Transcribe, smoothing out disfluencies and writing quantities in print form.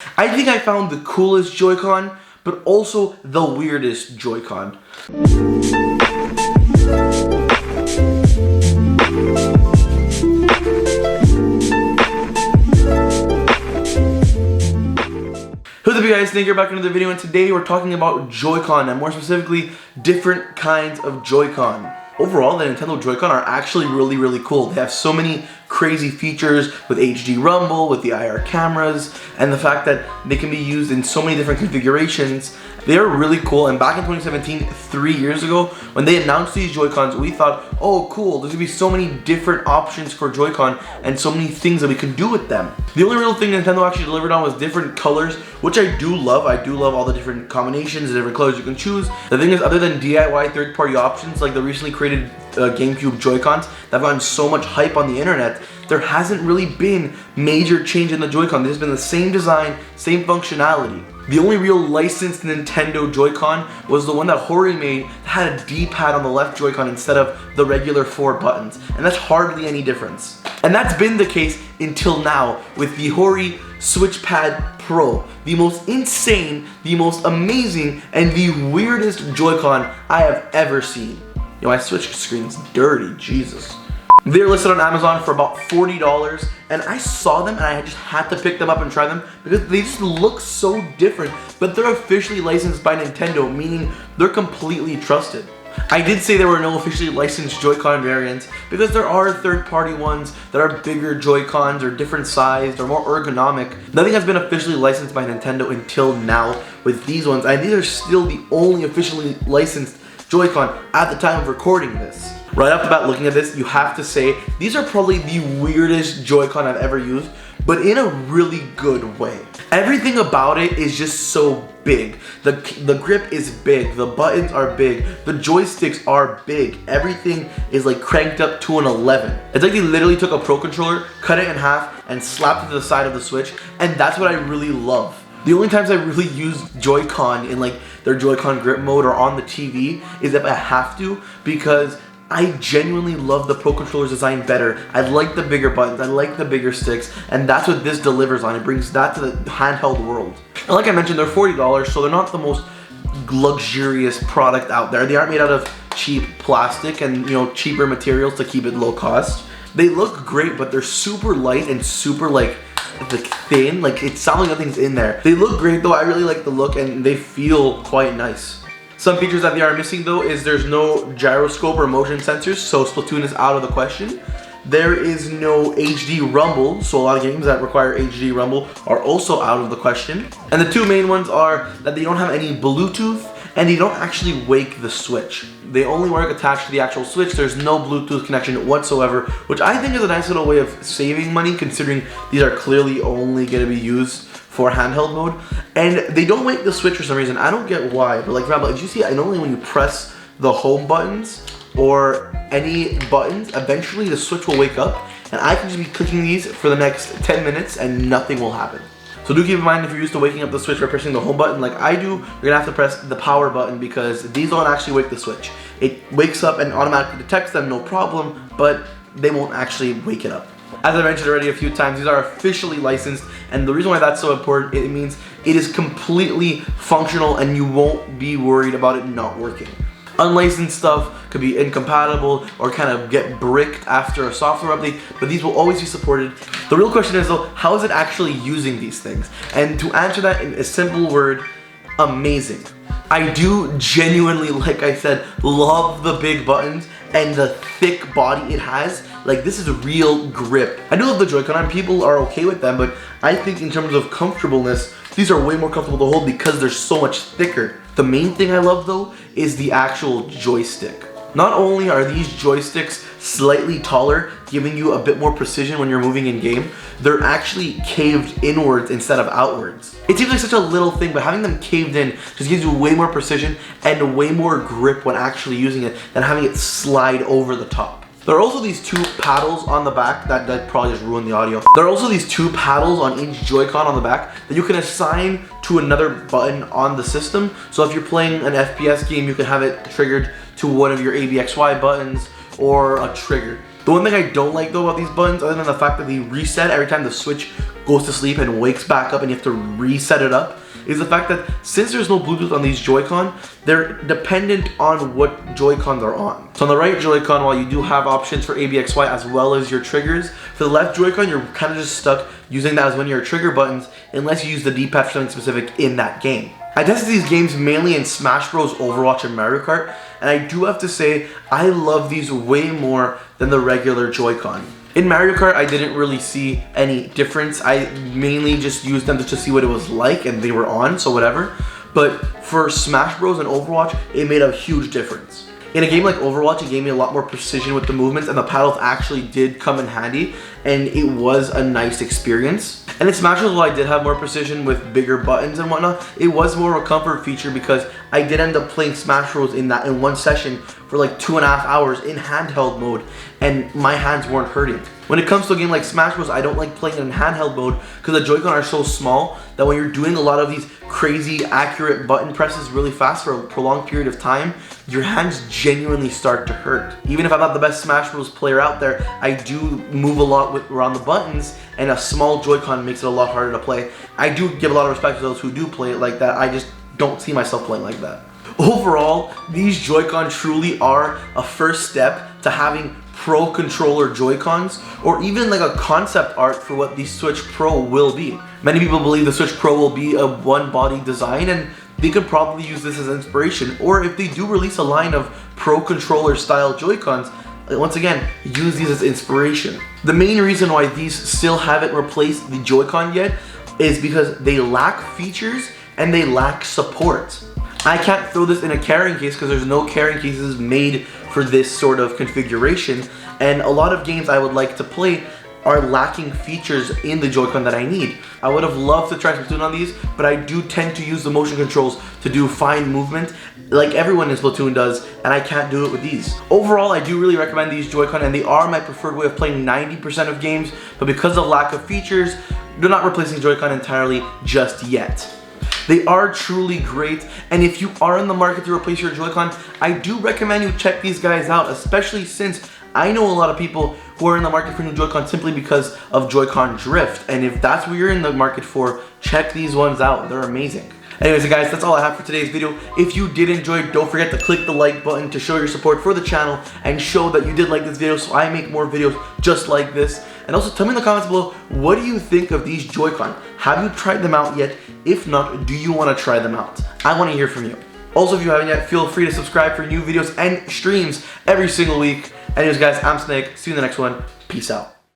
I think I found the coolest Joy-Con, but also the weirdest Joy-Con. What's up you guys, Snake here, back in another video, and today we're talking about Joy-Con, and more specifically, different kinds of Joy-Con. Overall, the Nintendo Joy-Con are actually really cool. They have so many crazy features with HD rumble, with the IR cameras, and the fact that they can be used in so many different configurations. They are really cool, and back in 2017, 3 years ago, when they announced these Joy-Cons, we thought, oh cool, there's gonna be so many different options for Joy-Con and so many things that we can do with them. The only real thing Nintendo actually delivered on was different colors, which I do love. I do love all the different combinations, the different colors you can choose. The thing is, other than DIY third-party options like the recently created GameCube Joy-Cons that have gotten so much hype on the internet, there hasn't really been major change in the Joy-Con. There's been the same design, same functionality. The only real licensed Nintendo Joy-Con was the one that Hori made that had a D-pad on the left Joy-Con instead of the regular 4 buttons, and that's hardly any difference. And that's been the case until now with the Hori Split Pad Pro, the most insane, the most amazing, and the weirdest Joy-Con I have ever seen. Yo, my Switch screen's dirty, Jesus. They're listed on Amazon for about $40, and I saw them and I just had to pick them up and try them because they just look so different, but they're officially licensed by Nintendo, meaning they're completely trusted. I did say there were no officially licensed Joy-Con variants because there are third-party ones that are bigger Joy-Cons or different sized or more ergonomic. Nothing has been officially licensed by Nintendo until now with these ones, and these are still the only officially licensed Joy-Con at the time of recording this. Right off the bat, looking at this, you have to say these are probably the weirdest Joy-Con I've ever used, but in a really good way. Everything about it is just so big. The grip is big, the buttons are big, the joysticks are big. Everything is like cranked up to an 11. It's like they literally took a Pro Controller, cut it in half, and slapped it to the side of the Switch, and that's what I really love. The only times I really use Joy-Con in like their Joy-Con grip mode or on the TV is if I have to, because I genuinely love the Pro Controller's design better. I like the bigger buttons, I like the bigger sticks, and that's what this delivers on. It brings that to the handheld world. And like I mentioned, they're $40, so they're not the most luxurious product out there. They aren't made out of cheap plastic and, you know, cheaper materials to keep it low cost. They look great, but they're super light and super like thin. Like it sounds like nothing's in there. They look great though. I really like the look and they feel quite nice. Some features that they are missing though is there's no gyroscope or motion sensors, so Splatoon is out of the question. There is no HD rumble, so a lot of games that require HD rumble are also out of the question. And the two main ones are that they don't have any Bluetooth and they don't actually wake the Switch. They only work attached to the actual Switch. There's no Bluetooth connection whatsoever, which I think is a nice little way of saving money considering these are clearly only going to be used for handheld mode. And they don't wake the Switch for some reason. I don't get why, but like for example, as you see, I normally when you press the home buttons or any buttons, eventually the Switch will wake up and I can just be clicking these for the next 10 minutes and nothing will happen. So do keep in mind if you're used to waking up the Switch by pressing the home button like I do, you're gonna have to press the power button because these don't actually wake the Switch. It wakes up and automatically detects them, no problem, but they won't actually wake it up. As I mentioned already a few times, these are officially licensed, and the reason why that's so important, it means it is completely functional and you won't be worried about it not working. Unlicensed stuff could be incompatible or kind of get bricked after a software update, but these will always be supported. The real question is though, how is it actually using these things? And to answer that in a simple word, amazing. I do genuinely, like I said, love the big buttons and the thick body it has. Like this is a real grip. I do love the Joy-Con and people are okay with them, but I think in terms of comfortableness, these are way more comfortable to hold because they're so much thicker. The main thing I love though is the actual joystick. Not only are these joysticks slightly taller, giving you a bit more precision when you're moving in game, they're actually caved inwards instead of outwards. It seems like such a little thing, but having them caved in just gives you way more precision and way more grip when actually using it than having it slide over the top. There are also these two paddles on the back that probably just ruined the audio. There are also these two paddles on each Joy-Con on the back that you can assign to another button on the system. So if you're playing an FPS game, you can have it triggered to one of your ABXY buttons or a trigger. The one thing I don't like though about these buttons, other than the fact that they reset every time the Switch goes to sleep and wakes back up and you have to reset it up, is the fact that since there's no Bluetooth on these Joy-Con, they're dependent on what Joy-Con they're on. So on the right Joy-Con, while you do have options for ABXY as well as your triggers, for the left Joy-Con, you're kind of just stuck using that as one of your trigger buttons unless you use the D-pad for something specific in that game. I tested these games mainly in Smash Bros, Overwatch, and Mario Kart, and I do have to say, I love these way more than the regular Joy-Con. In Mario Kart, I didn't really see any difference. I mainly just used them to see what it was like, and they were on, so whatever. But for Smash Bros and Overwatch, it made a huge difference. In a game like Overwatch, it gave me a lot more precision with the movements, and the paddles actually did come in handy, and it was a nice experience. And in Smash Bros, while I did have more precision with bigger buttons and whatnot, it was more of a comfort feature because I did end up playing Smash Bros in one session for like 2.5 hours in handheld mode, and my hands weren't hurting. When it comes to a game like Smash Bros, I don't like playing in handheld mode because the Joy-Con are so small that when you're doing a lot of these crazy accurate button presses really fast for a prolonged period of time, your hands genuinely start to hurt. Even if I'm not the best Smash Bros player out there, I do move a lot around the buttons, and a small Joy-Con makes it a lot harder to play. I do give a lot of respect to those who do play it like that. I just don't see myself playing like that. Overall, these Joy-Con truly are a first step to having Pro controller Joy-Cons, or even like a concept art for what the Switch Pro will be. Many people believe the Switch Pro will be a one-body design, and they could probably use this as inspiration. Or if they do release a line of Pro controller style Joy-Cons, once again, use these as inspiration. The main reason why these still haven't replaced the Joy-Con yet is because they lack features and they lack support. I can't throw this in a carrying case because there's no carrying cases made for this sort of configuration, and a lot of games I would like to play are lacking features in the Joy-Con that I need. I would have loved to try Splatoon on these, but I do tend to use the motion controls to do fine movement like everyone in Splatoon does, and I can't do it with these. Overall, I do really recommend these Joy-Con, and they are my preferred way of playing 90% of games, but because of lack of features, they're not replacing Joy-Con entirely just yet. They are truly great, and if you are in the market to replace your Joy-Con, I do recommend you check these guys out, especially since I know a lot of people who are in the market for new Joy-Con simply because of Joy-Con drift, and if that's what you're in the market for, check these ones out. They're amazing. Anyways guys, that's all I have for today's video. If you did enjoy it, don't forget to click the like button to show your support for the channel and show that you did like this video so I make more videos just like this. And also tell me in the comments below, what do you think of these Joy-Con? Have you tried them out yet? If not, do you want to try them out? I want to hear from you. Also, if you haven't yet, feel free to subscribe for new videos and streams every single week. Anyways guys, I'm Snake. See you in the next one. Peace out.